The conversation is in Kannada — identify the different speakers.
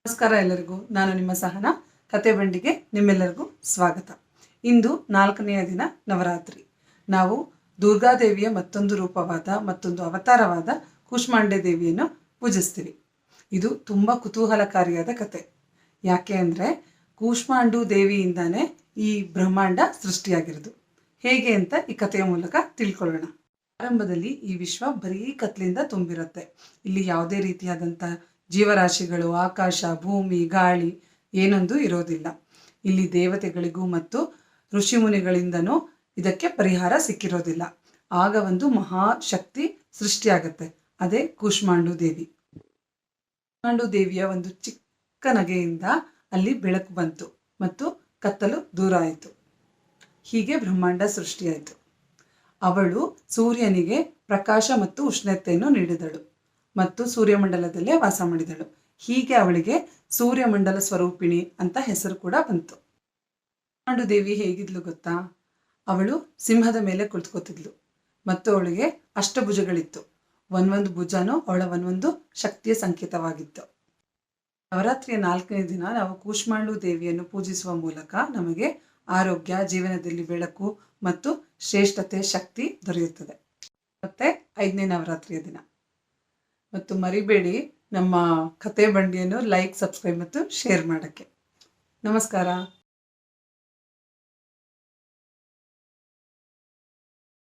Speaker 1: ನಮಸ್ಕಾರ ಎಲ್ಲರಿಗೂ. ನಾನು ನಿಮ್ಮ ಸಹನ. ಕತೆ ಬಂಡಿಗೆ ನಿಮ್ಮೆಲ್ಲರಿಗೂ ಸ್ವಾಗತ. ಇಂದು 4ನೆಯ ದಿನ ನವರಾತ್ರಿ. ನಾವು ದುರ್ಗಾದೇವಿಯ ಮತ್ತೊಂದು ರೂಪವಾದ ಮತ್ತೊಂದು ಅವತಾರವಾದ ಕೂಷ್ಮಾಂಡೆ ದೇವಿಯನ್ನು ಪೂಜಿಸ್ತೀವಿ. ಇದು ತುಂಬ ಕುತೂಹಲಕಾರಿಯಾದ ಕತೆ. ಯಾಕೆ ಅಂದರೆ ಕೂಷ್ಮಾಂಡು ದೇವಿಯಿಂದಾನೇ ಈ ಬ್ರಹ್ಮಾಂಡ ಸೃಷ್ಟಿಯಾಗಿರೋದು. ಹೇಗೆ ಅಂತ ಈ ಕಥೆಯ ಮೂಲಕ ತಿಳ್ಕೊಳ್ಳೋಣ. ಆರಂಭದಲ್ಲಿ ಈ ವಿಶ್ವ ಬರೀ ಕತ್ಲಿಂದ ತುಂಬಿರುತ್ತೆ. ಇಲ್ಲಿ ಯಾವುದೇ ರೀತಿಯಾದಂಥ ಜೀವರಾಶಿಗಳು, ಆಕಾಶ, ಭೂಮಿ, ಗಾಳಿ ಏನೊಂದು ಇರೋದಿಲ್ಲ. ಇಲ್ಲಿ ದೇವತೆಗಳಿಗೂ ಮತ್ತು ಋಷಿಮುನಿಗಳಿಂದನೂ ಇದಕ್ಕೆ ಪರಿಹಾರ ಸಿಕ್ಕಿರೋದಿಲ್ಲ. ಆಗ ಒಂದು ಮಹಾಶಕ್ತಿ ಸೃಷ್ಟಿಯಾಗತ್ತೆ. ಅದೇ ಕೂಷ್ಮಾಂಡು ದೇವಿ. ಕೂಷ್ಮಾಂಡು ದೇವಿಯ ಒಂದು ಚಿಕ್ಕ ನಗೆಯಿಂದ ಅಲ್ಲಿ ಬೆಳಕು ಬಂತು ಮತ್ತು ಕತ್ತಲು ದೂರ ಆಯಿತು. ಹೀಗೆ ಬ್ರಹ್ಮಾಂಡ ಸೃಷ್ಟಿಯಾಯಿತು. ಅವಳು ಸೂರ್ಯನಿಗೆ ಪ್ರಕಾಶ ಮತ್ತು ಉಷ್ಣತೆಯನ್ನು ನೀಡಿದಳು ಮತ್ತು ಸೂರ್ಯಮಂಡಲದಲ್ಲೇ ವಾಸ ಮಾಡಿದಳು. ಹೀಗೆ ಅವಳಿಗೆ ಸೂರ್ಯಮಂಡಲ ಸ್ವರೂಪಿಣಿ ಅಂತ ಹೆಸರು ಕೂಡ ಬಂತು. ಕೂಷ್ಮಾಂಡು ದೇವಿ ಹೇಗಿದ್ಲು ಗೊತ್ತಾ? ಅವಳು ಸಿಂಹದ ಮೇಲೆ ಕುಳಿತುಕೋತಿದ್ಲು ಮತ್ತು ಅವಳಿಗೆ ಅಷ್ಟಭುಜಗಳಿತ್ತು. ಒಂದೊಂದು ಭುಜನೂ ಅವಳ ಒಂದೊಂದು ಶಕ್ತಿಯ ಸಂಕೇತವಾಗಿತ್ತು. ನವರಾತ್ರಿಯ 4ನೇ ದಿನ ನಾವು ಕೂಷ್ಮಾಂಡು ದೇವಿಯನ್ನು ಪೂಜಿಸುವ ಮೂಲಕ ನಮಗೆ ಆರೋಗ್ಯ, ಜೀವನದಲ್ಲಿ ಬೆಳಕು ಮತ್ತು ಶ್ರೇಷ್ಠತೆ, ಶಕ್ತಿ ದೊರೆಯುತ್ತದೆ. ಮತ್ತೆ 5ನೇ ನವರಾತ್ರಿಯ ದಿನ. ಮತ್ತು ಮರಿಬೇಡಿ ನಮ್ಮ ಕತೆ ಬಂಡಿಯನ್ನು ಲೈಕ್, ಸಬ್ಸ್ಕ್ರೈಬ್ ಮತ್ತು ಶೇರ್ ಮಾಡೋಕ್ಕೆ. ನಮಸ್ಕಾರ.